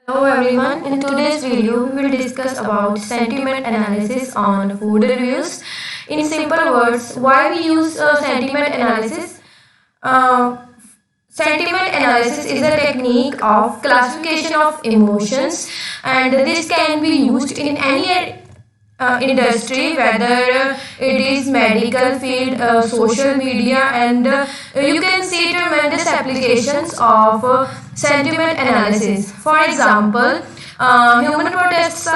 Hello everyone, in today's video we will discuss about sentiment analysis on food reviews. In simple words, why we use sentiment analysis? Uh, Sentiment analysis is a technique of classification of emotions, and this can be used in any industry, whether it is medical field, social media, and you can see tremendous applications of sentiment analysis. For example, farmer protests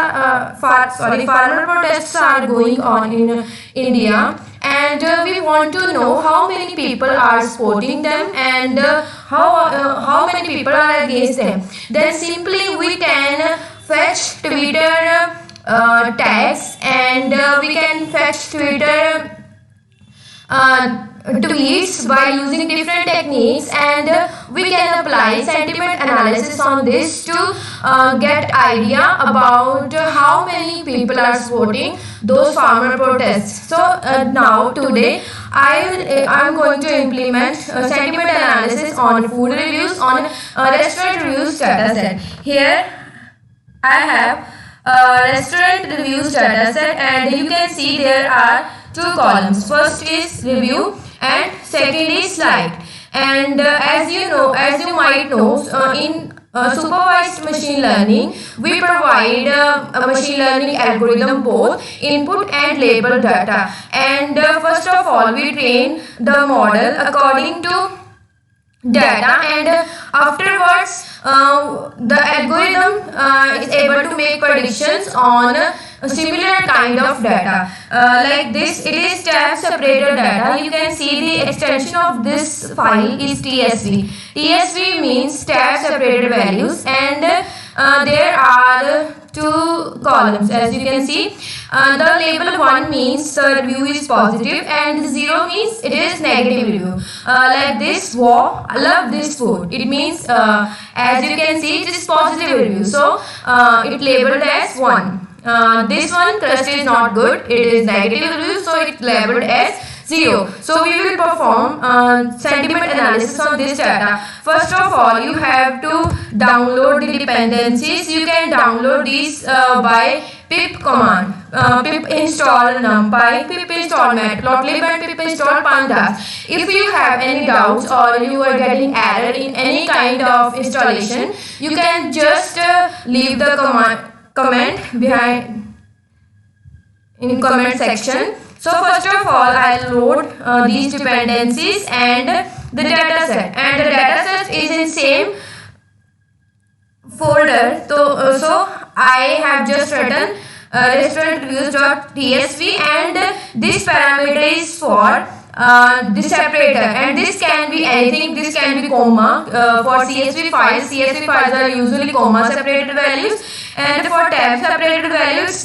are going on in India, and we want to know how many people are supporting them and how many people are against them. Then simply we can fetch Twitter tags, and we can fetch Twitter tweets by using different techniques, and we can apply sentiment analysis on this to get idea about how many people are supporting those farmer protests. So now today I'm going to implement sentiment analysis on food reviews, on restaurant reviews data set. Here I have restaurant reviews data set, and you can see there are two columns. First is review and second is slide. And as you might know, in supervised machine learning, we provide a machine learning algorithm both input and label data. And first of all, we train the model according to data, and afterwards the algorithm is able to make predictions on a similar kind of data. Like this, it is tab separated data. You can see the extension of this file is TSV. TSV means tab separated values, and there are two columns. As you can see, the label 1 means the review is positive, and 0 means it is negative review. Like this, wow, I love this food. It means, as you can see, it is positive review. So it labeled as 1. This one, crust is not good. It is negative review, so it labeled as 0. So we will perform sentiment analysis on this data. First of all, you have to download the dependencies. You can download these by pip command. Pip install numpy, pip install matplotlib, and pip install pandas. If you have any doubts or you are getting error in any kind of installation, you can just leave the comment behind in comment section. So first of all, I'll load these dependencies and the data set, and the data set is in same folder. So I have just written restaurant reviews.tsv, and this parameter is for the separator, and this can be anything. This can be comma for CSV files. CSV files are usually comma separated values, and for tab separated values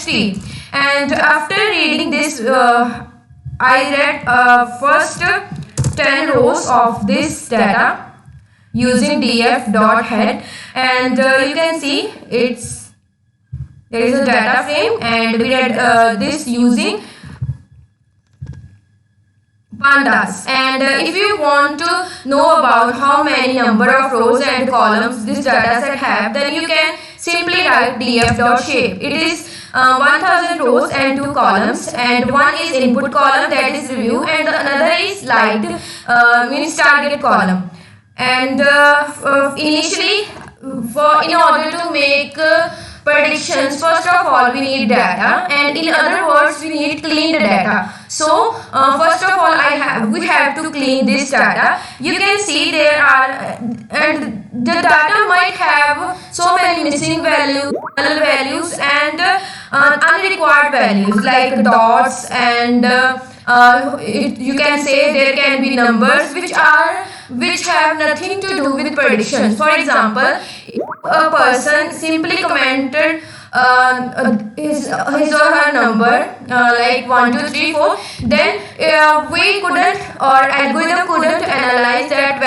\t. And after reading this, I read first 10 rows of this data using df.head, and you can see there is a data frame, and we read this using pandas. And if you want to know about how many number of rows and columns this dataset have, then you can simply write df.shape. It is 1000 rows and 2 columns, and one is input column, that is review, and another is light, means target column. And initially, in order to make predictions, first of all we need data, and in other words we need cleaned data. So first of all we have to clean this data. You can see there are, and the data might have so many missing values, null values, and unrequired values like dots, and you can say there can be numbers which have nothing to do with predictions. For example, a person simply commented his or her number like 1 2 3 4, then we couldn't, or algorithm couldn't analyze that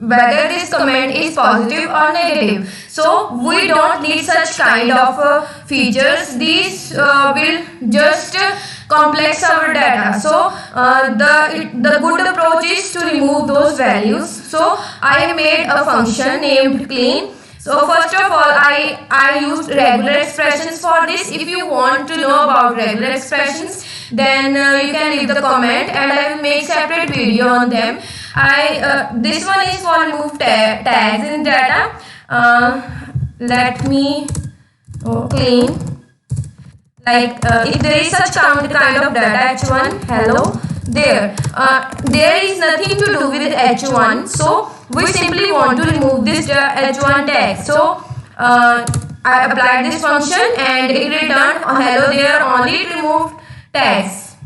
whether this comment is positive or negative. So we don't need such kind of features. These will just complex our data. So the good approach is to remove those values. So I made a function named clean. So first of all, I used regular expressions for this. If you want to know about regular expressions, then you can leave the comment and I will make separate video on them. This one is for remove tags in data. Let me clean. Like if there is such kind of data h1 hello there is nothing to do with h1, so we simply want to remove this h1 tag. So I applied this function and it returned hello there, only it removed tags.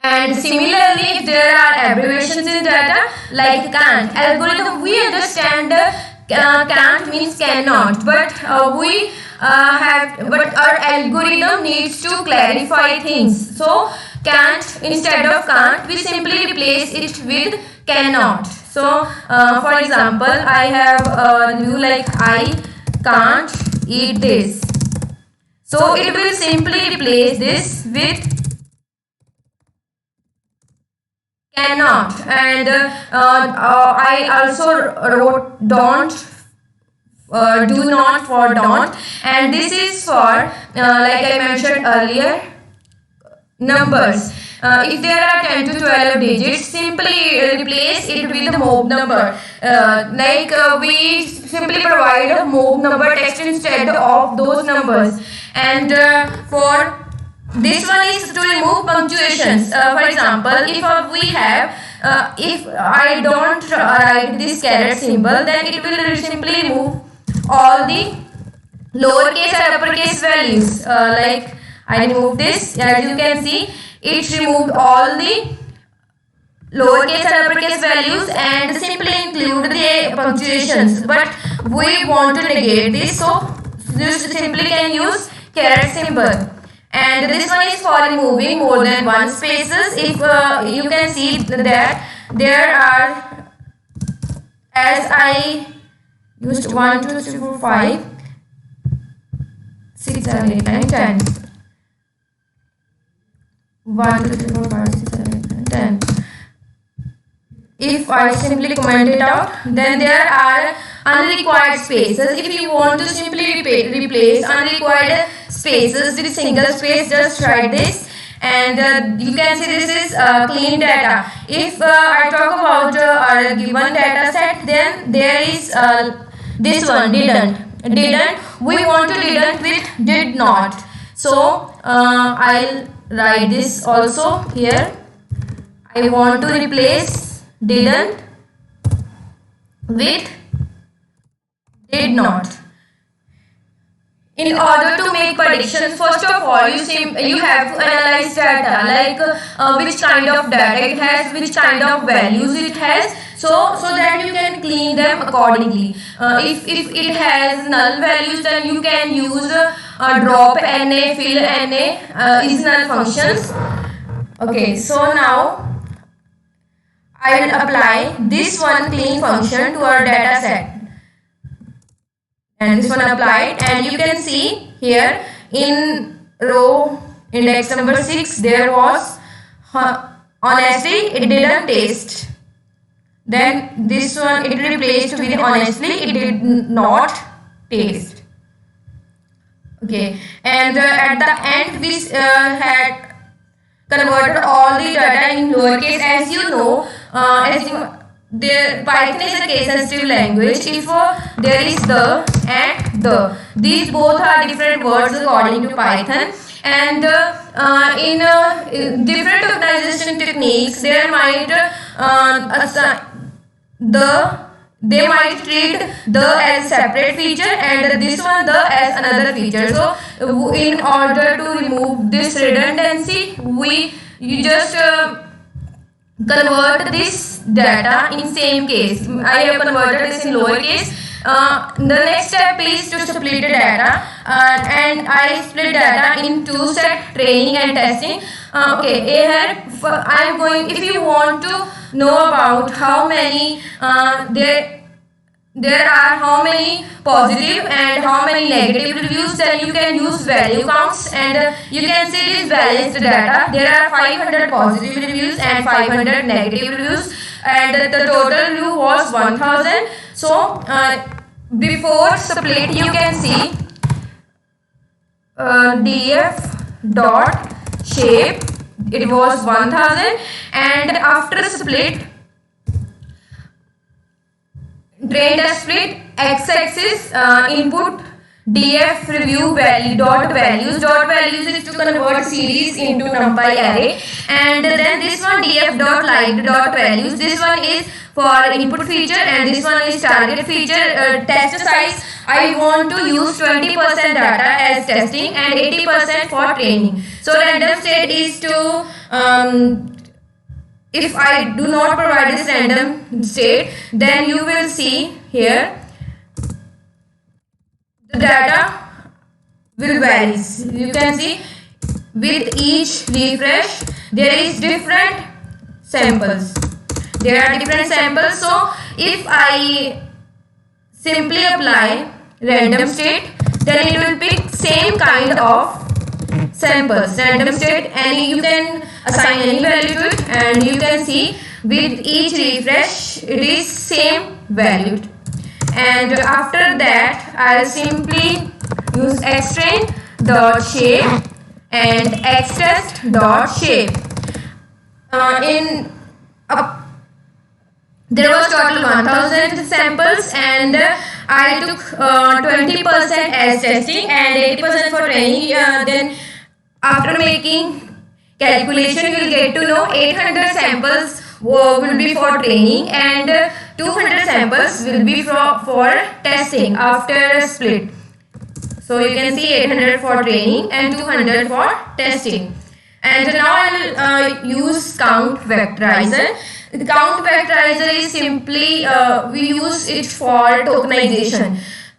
And similarly, if there are abbreviations in data like can't algorithm, we understand can't means cannot, but but our algorithm needs to clarify things. So can't instead of can't, we simply replace it with cannot. So for example, I have a view like I can't eat this. So it will simply replace this with cannot. And I also wrote don't, do not for don't, and this is for like I mentioned earlier, numbers. If there are 10 to 12 digits, simply replace it with the mob number. We simply provide a mob number text instead of those numbers. And for this one is to remove punctuations. For example, if we have if I don't write this caret symbol, then it will simply remove all the lowercase and uppercase values. Like I remove this, as you can see, it removed all the lowercase and uppercase values and simply include the punctuations. But we want to negate this, so you simply can use caret symbol. And this one is for removing more than one spaces. If you can see that there are, as I used 1, 2, 3, 4, 5, 6, 7, 8, 9, 10. 1, 2, 3, 4, 5, 6, 7, 8, 9, 10. If I simply comment it out, then there are unrequired spaces. If you want to simply replace unrequired spaces with single space, just write this. And you can see this is clean data. If I talk about our given data set, then there is this one, didn't. We want to didn't with did not. So I'll write this also here. I want to replace didn't with did not. In order to make predictions, first of all, you have to analyze data, like which kind of data it has, which kind of values it has, so that you can clean them accordingly. If it has null values, then you can use drop na, fill na, is null functions. Okay, so now I will apply this one clean function to our data set. And this one applied, and you can see here in row index number 6 there was honestly it didn't taste. Then this one it replaced with honestly it did not taste. Okay, and at the end we had converted all the data in lowercase. As you know, Python is a case-sensitive language. If there is the and the, these both are different words according to Python. And in different organization techniques, there might they might treat the as a separate feature and this one the as another feature. So in order to remove this redundancy, you just convert this data in same case. I have converted this in lowercase. The next step is to split the data, and I split data in two set, training and testing. Okay, here I am going, if you want to know about how many there are how many positive and how many negative reviews, then you can use value counts and you can see this balanced data. There are 500 positive reviews and 500 negative reviews, and the total review was 1000. So before split you can see df dot shape, it was 1000, and after split, drained split, x-axis input df review value dot values is to convert series into numpy array, and then this one df dot liked dot values, this one is for input feature and this one is target feature. Test size, I want to use 20% data as testing and 80% for training. So random state is to if I do not provide this random state, then you will see here the data will varies. You can see with each refresh there is different samples. There are different samples. So if I simply apply random state, then it will pick same kind of samples. Random state, and you can assign any value to it, and you can see with each refresh it is same value. And after that I'll simply use xtrain dot shape and xtest dot shape. There was total 1000 samples, and I took 20% as testing and 80% for training. Then after making calculation you will get to know 800 samples will be for training and 200 samples will be for testing after split. So you can see 800 for training and 200 for testing. And now I will use count vectorizer. The count vectorizer is simply we use it for tokenization.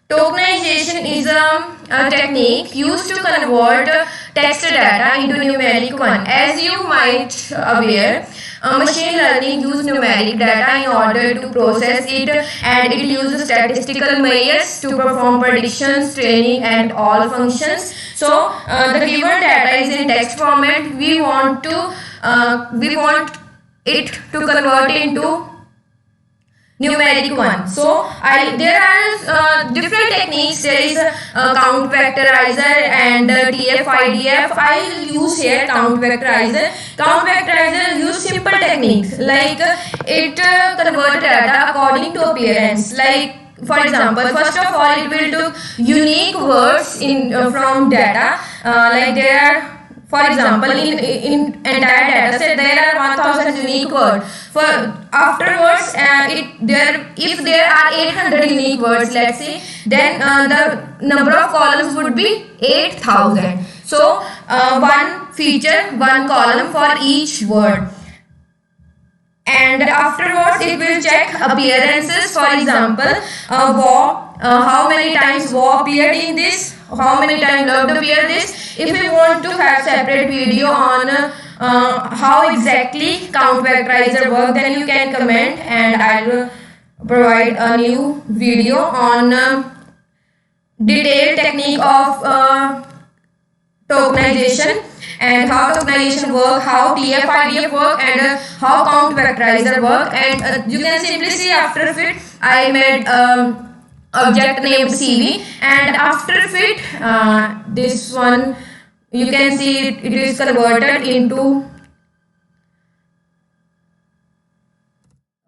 Tokenization is a technique used to convert text data into numeric one. As you might aware, machine learning uses numeric data in order to process it, and it uses statistical measures to perform predictions, training, and all functions. So the given data is in text format. We want it to convert into numeric one. So there are different techniques. There is count vectorizer and TF-IDF. I will use here count vectorizer. Count vectorizer use simple techniques like it convert data according to appearance. Like for example, first of all, it will do unique words in from data. Like there are, for example, in entire data set there are 1000 unique words. For afterwards, if there are 800 unique words, let's say, then the number of columns would be 8000. So one feature, one column for each word. And afterwards it will check appearances. For example, how many times war appeared in this, how many times loved appeared this. If we want to have separate video on how exactly count vectorizer work, then you can comment and I will provide a new video on detailed technique of tokenization and how tokenization work, how TF-IDF work, and how count vectorizer work. And you can simply see after fit I made object named CV, and after fit this one you can see it is converted into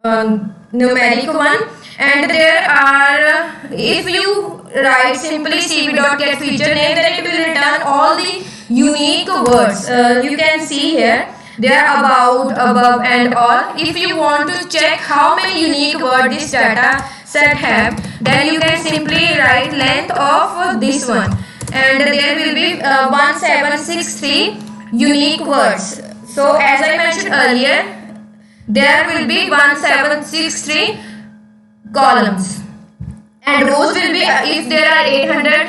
numeric one. And there are, if you write simply cv.getFeatureName, then it will return all the unique words. You can see here they are about, above, and all. If you want to check how many unique words this data set have, then you can simply write length of this one, and there will be 1763 unique words. So as I mentioned earlier, there will be 1763 columns, and rows will be, if there are 800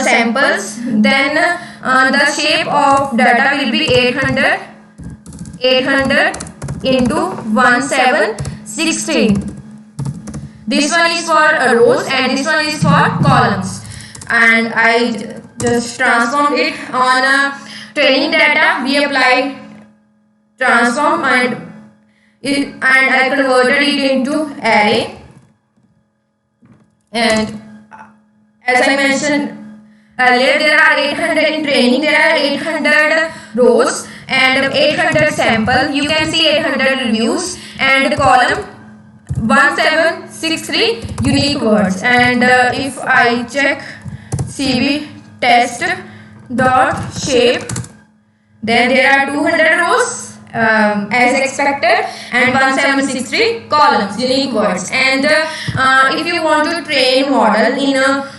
samples, then the shape of data will be 800 into 1763. This one is for rows and this one is for columns. And I just transformed it on training data. We applied transform and I converted it into array. And as I mentioned earlier, there are 800 in training, there are 800 rows and 800 sample. You can see 800 reviews and column 1763 unique words. And if I check CV test dot shape, then there are 200 rows as expected and 1763 columns, unique words. And if you want to train model in a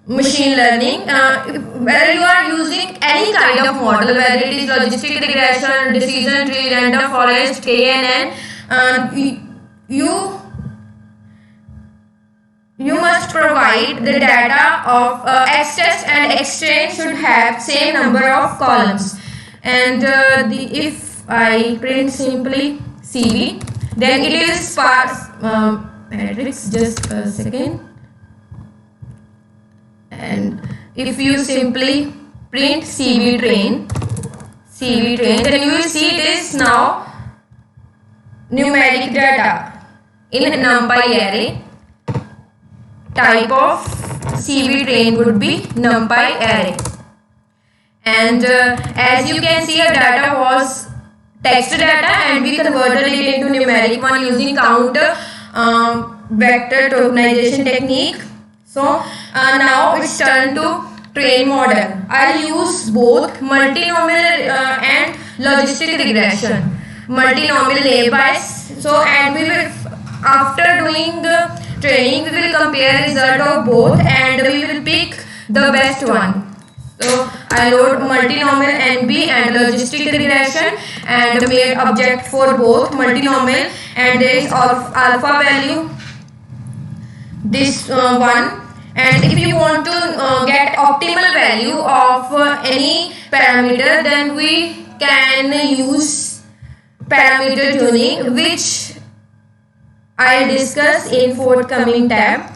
machine learning, whether you are using any kind of model, whether it is logistic regression, decision tree, random forest, KNN, you must provide the data of X-test and X-train should have same number of columns. And if I print simply CV, then it is sparse matrix. Just a second. And if you simply print CV train, then you will see it is now numeric data in NumPy array. Type of CV train would be NumPy array. And as you can see, our data was text data and we converted it into numeric one using count vector tokenization technique. So now it's turn to train model. I'll use both multinomial and logistic regression. Multinomial naive Bayes. So and we will, after doing the training, we will compare result of both and we will pick the best one. So I load multinomial NB and logistic regression and made object for both multinomial, and there is alpha value this one. And if you want to get optimal value of any parameter, then we can use parameter tuning, which I'll discuss in forthcoming tab.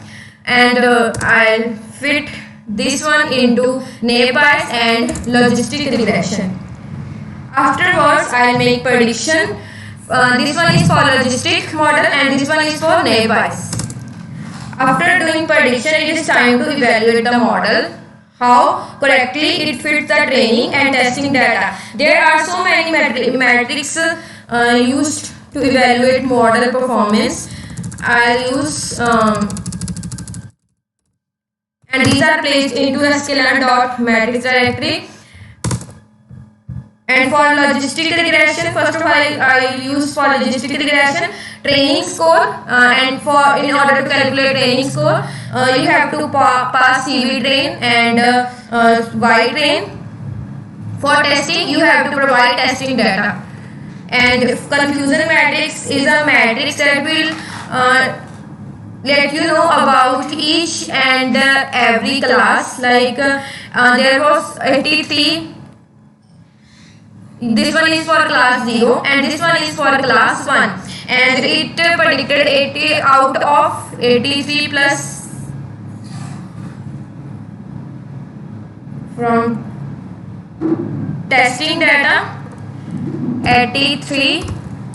And I'll fit this one into naive Bayes and logistic regression. Afterwards, I'll make prediction. This one is for logistic model and this one is for naive Bayes. After doing prediction, it is time to evaluate the model, how correctly it fits the training and testing data. There are so many metrics used to evaluate model performance. I'll use and these are placed into the sklearn.matrix directory. And for logistic regression, first of all, I use for logistic regression training score, and in order to calculate training score, you have to pass CV train and Y train. For testing, you have to provide testing data. And confusion matrix is a matrix that will let you know about each and every class. Like there was 83. This one is for class 0 and this one is for class 1, and it predicted 80 out of 83 plus from testing data. 83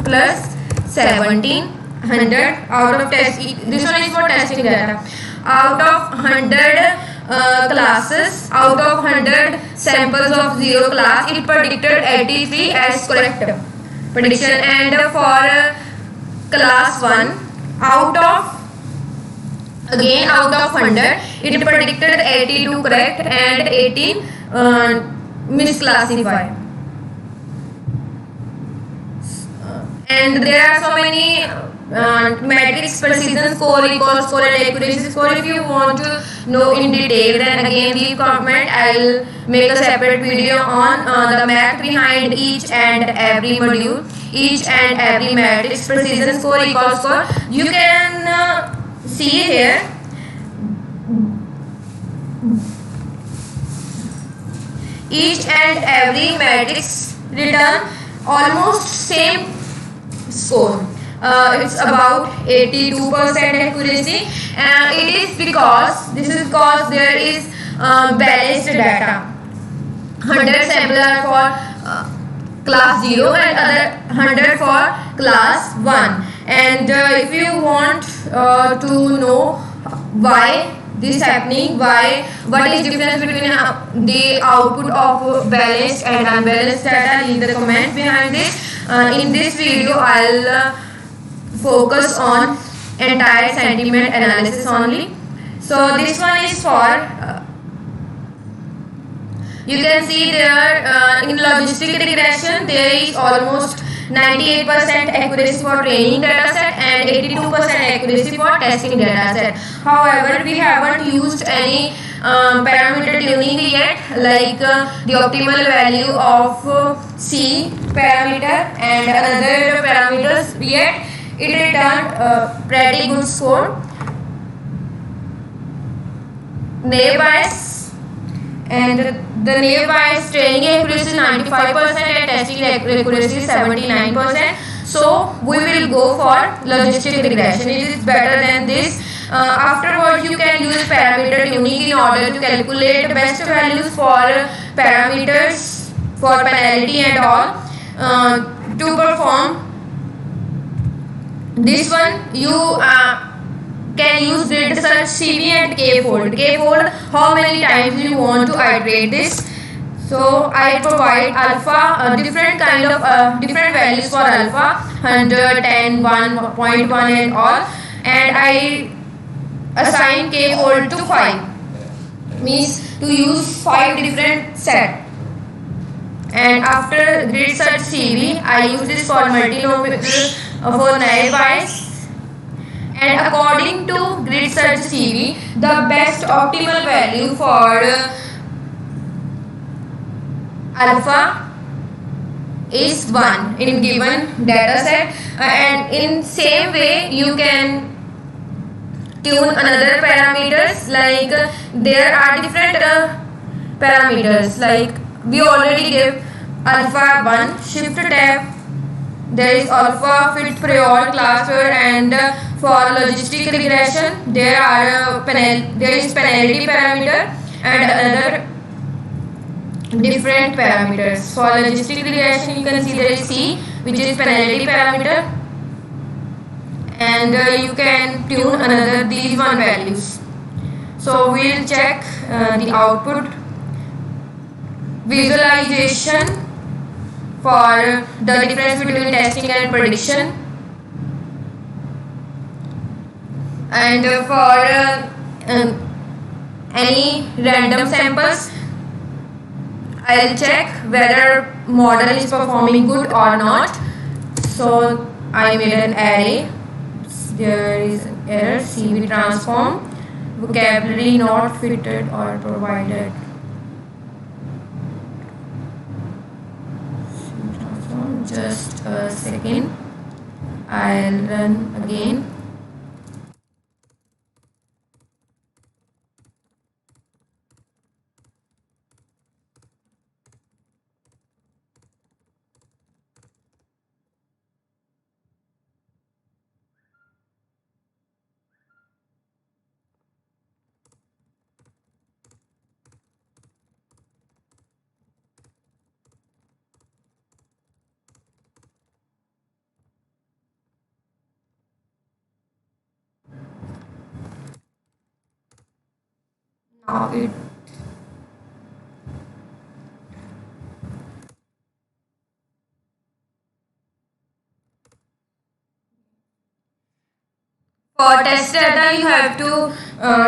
plus 1700 out of test. This one is for testing data. Out of 100 classes, out of 100 samples of 0 class, it predicted 83 as correct prediction. And for class 1, out of 100, it predicted 82 correct and 18 misclassified. And there are so many matrix, precision score, recall score and accuracy score. If you want to know in detail, then again leave comment. I'll make a separate video on the math behind each and every module, each and every matrix, precision score, recall score. You can see here each and every matrix return almost same score. it's about 82% accuracy. It is because there is balanced data. 100 sample are for class 0 and other 100 for class 1. And if you want to know why this happening, what is difference between the output of balanced and unbalanced data, leave the comment behind this. In this video I'll focus on entire sentiment analysis only. So this one is for you can see there in logistic regression there is almost 98% accuracy for training dataset and 82% accuracy for testing dataset. However, we haven't used any parameter tuning yet, like the optimal value of C parameter and another parameters yet. It returned pretty good score. Naive Bayes, and the naive Bayes training accuracy is 95% and testing accuracy is 79%. So we will go for logistic regression. It is better than this. Afterwards, you can use parameter tuning in order to calculate best values for parameters, for penalty and all. To perform this one, you can use grid search CV and K-fold. K-fold, how many times you want to iterate this. So I provide alpha, different kind of different values for alpha, 100, 10, 1.1 and all, and I assign K-fold to 5, means to use 5 different set. And after grid search CV, I use this for multinomial for naive Bayes. And according to grid search CV, the best optimal value for alpha is 1 in given dataset, and in same way you can tune another parameters, like there are different parameters, like we already gave alpha 1 shift tab, there is alpha fit prior class word, and for logistic regression there are there is penalty parameter and another different parameters. For logistic regression you can see there is C, which is penalty parameter, and you can tune another these one values. So we'll check the output visualization for the difference between testing and prediction, and for any random samples I'll check whether model is performing good or not. So I made an array. There is an error, CV transform, vocabulary not fitted or provided. CV transform, just a second, I'll run again. Now it for test data you have to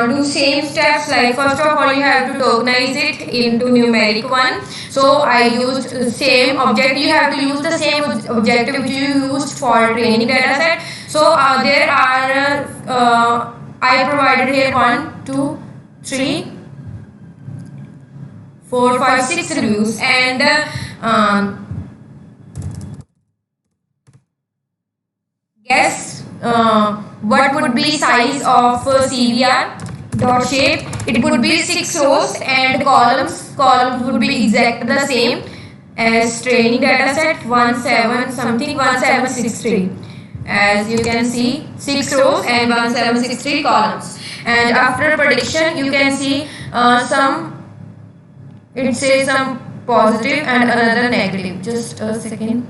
do same steps, like first of all you have to tokenize it into numeric one. So I used same object, you have to use the same objective which you used for training dataset. So there are I provided here 1, 2, 3, 4, 5, 6 reviews, and guess what would be size of CVR dot shape. It would be 6 rows, and columns would be exact the same as training dataset 1763. as you can see 6 rows and 1763 columns. And after prediction you can see some, it says some positive and another negative. Just a second.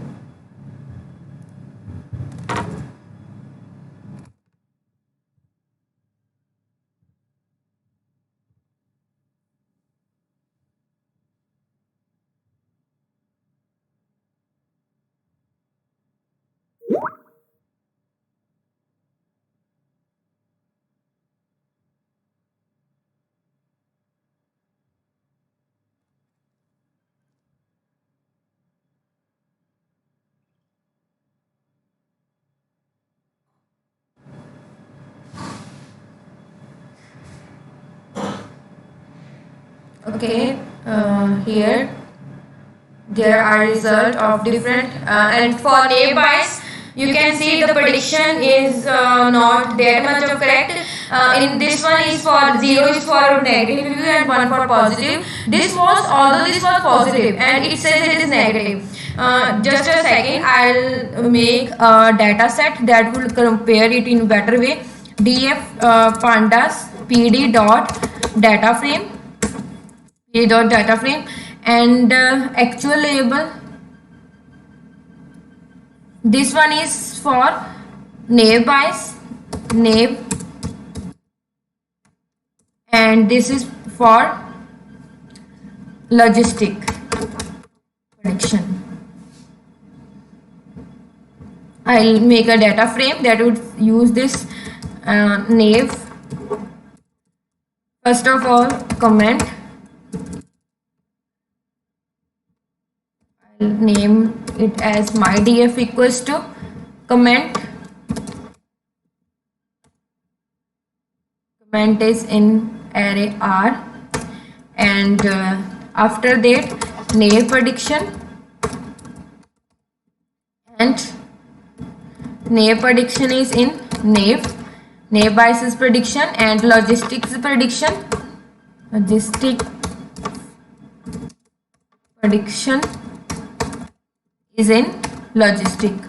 Okay, here there are result of different and for nearby's you can see the prediction is not that much of correct. In this one is for 0 is for negative review and 1 for positive. This was, although this was positive and it says it is negative. Just a second, I'll make a data set that will compare it in better way. df pandas pd dot data frame, data frame, and actual label. This one is for nearby's name, and this is for logistic prediction. I'll make a data frame that would use this nave. First of all, comment. I'll name it as my df equals to comment. Comment is in array R, and after that naive prediction, and naive prediction is in naive bias prediction, and logistic prediction is in logistic.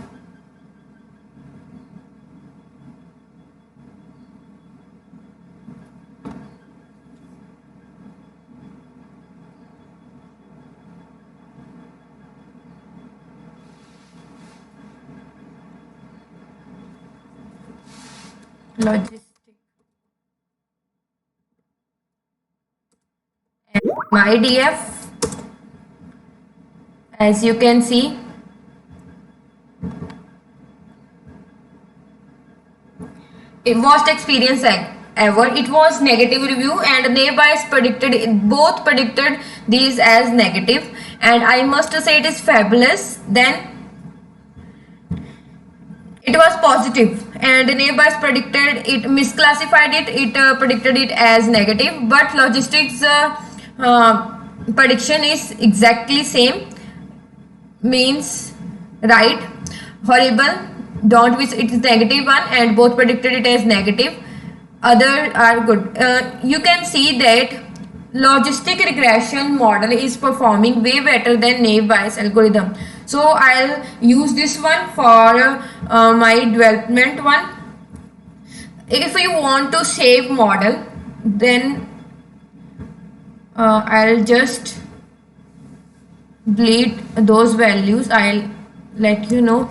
And my df, as you can see, worst experience ever. It was negative review, and neighbors both predicted these as negative, and I must say it is fabulous. Then it was positive, and neighbors predicted it, misclassified it, predicted it as negative, but logistics prediction is exactly same, means right, horrible, don't wish it is negative one, and both predicted it as negative. Other are good. You can see that logistic regression model is performing way better than naive Bayes algorithm. So I'll use this one for my development one. If you want to save model, then I'll just delete those values. I'll let you know.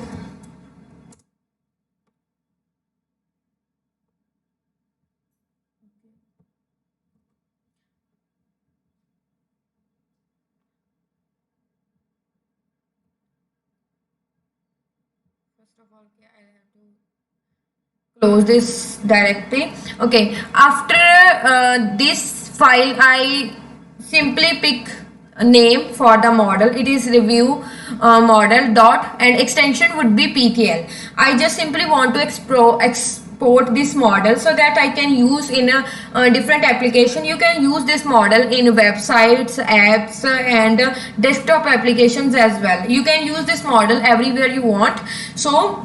Close this directory. Okay, after this file, I simply pick a name for the model. It is review model dot, and extension would be pkl. I just simply want to export this model so that I can use in a different application. You can use this model in websites, apps, and desktop applications as well. You can use this model everywhere you want. So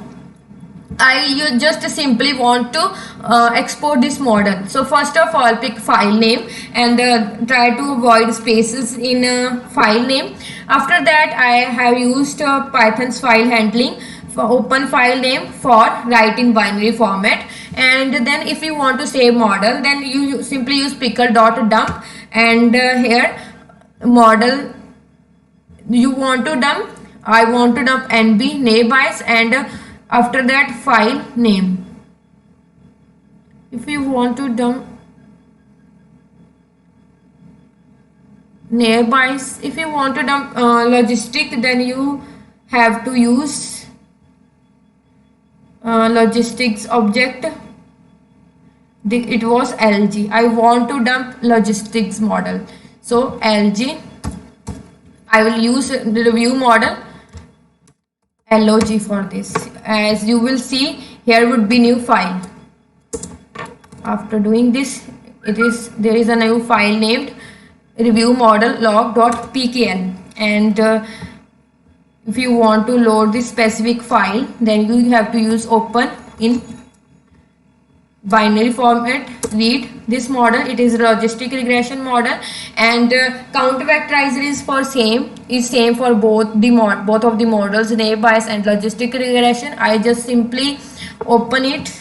you just simply want to export this model. So first of all, pick file name and try to avoid spaces in file name. After that, I have used Python's file handling open file name for write in binary format. And then if you want to save model, then you simply use pickle.dump, and here model you want to dump, I want to dump nb nairbys, and after that file name. If you want to dump nairbys, if you want to dump logistic, then you have to use logistics object. It was lg. I want to dump logistics model, so lg. I will use the review model log for this. As you will see, here would be new file. After doing this, there is a new file named review model log.pkl, and if you want to load this specific file, then you have to use open in binary format, read this model. It is a logistic regression model, and counter vectorizer is same for both of the models, nairbys and logistic regression. I just simply open it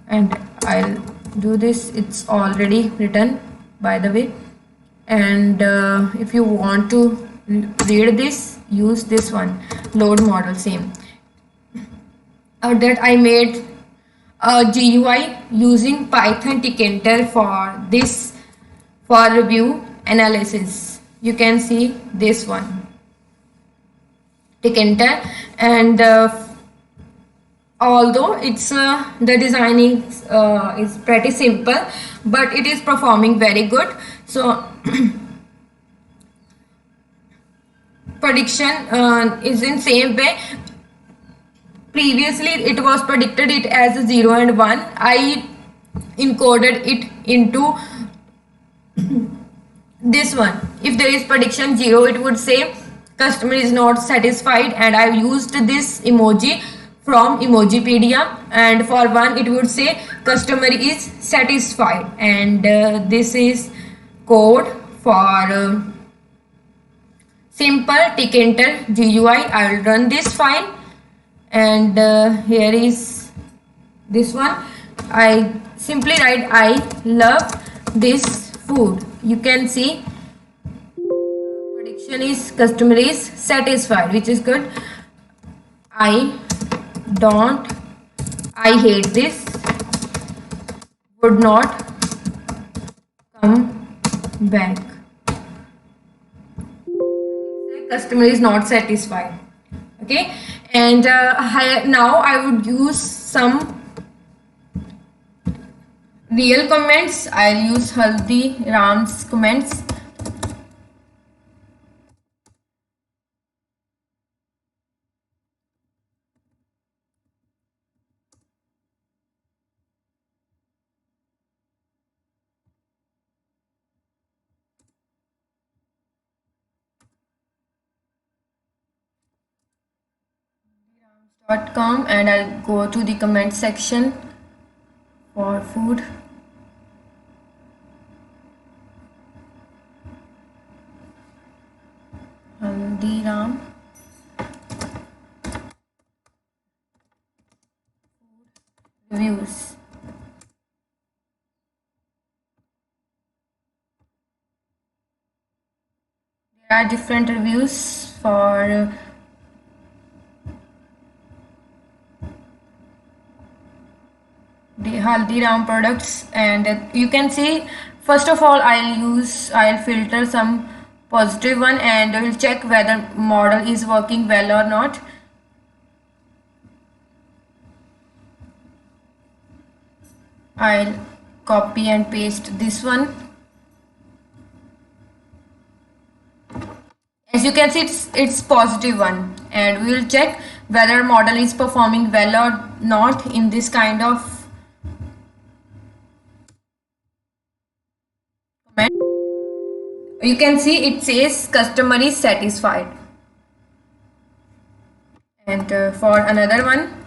and I'll do this. It's already written, by the way. And if you want to read this, use this one, load model, same. That I made a GUI using Python Tkinter for this, for review analysis. You can see this one, Tkinter, and although it's the designing is pretty simple, but it is performing very good. So prediction is in same way. Previously it was predicted it as a 0 and 1. I encoded it into this one. If there is prediction 0, it would say customer is not satisfied, and I used this emoji from Emojipedia, and for 1 it would say customer is satisfied. And this is code for simple Tkinter GUI. I will run this file, and here is this one. I simply write I love this food. You can see prediction is customer is satisfied, which is good. I hate this, would not come back. Customer is not satisfied. Okay, and now I would use some real comments. I'll use Haldiram's comments. .com, and I'll go to the comment section for food. Haldiram reviews. There are different reviews for the Haldiram products, and you can see, first of all I'll filter some positive one, and we'll check whether model is working well or not. I'll copy and paste this one. As you can see, it's positive one, and we will check whether model is performing well or not in this kind of comment. You can see it says customer is satisfied. And for another one,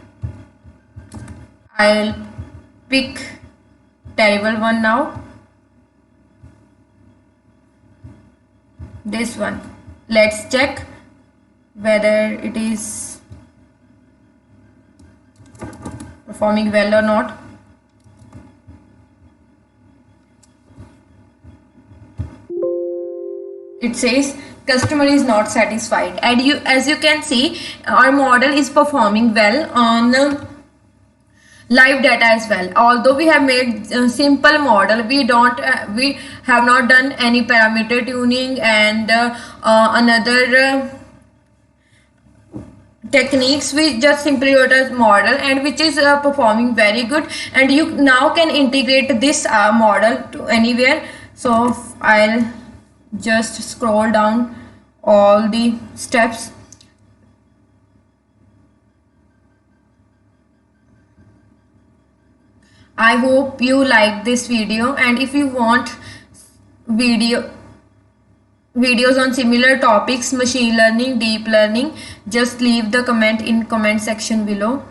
I'll pick terrible one now. This one. Let's check whether it is performing well or not. It says customer is not satisfied, and as you can see, our model is performing well on live data as well. Although we have made a simple model, we have not done any parameter tuning and another techniques. We just simply wrote a model, and which is performing very good, and you now can integrate this model to anywhere. So I'll just scroll down all the steps. I hope you like this video, and if you want videos on similar topics, machine learning, deep learning, just leave the comment in comment section below.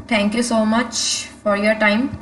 Thank you so much for your time.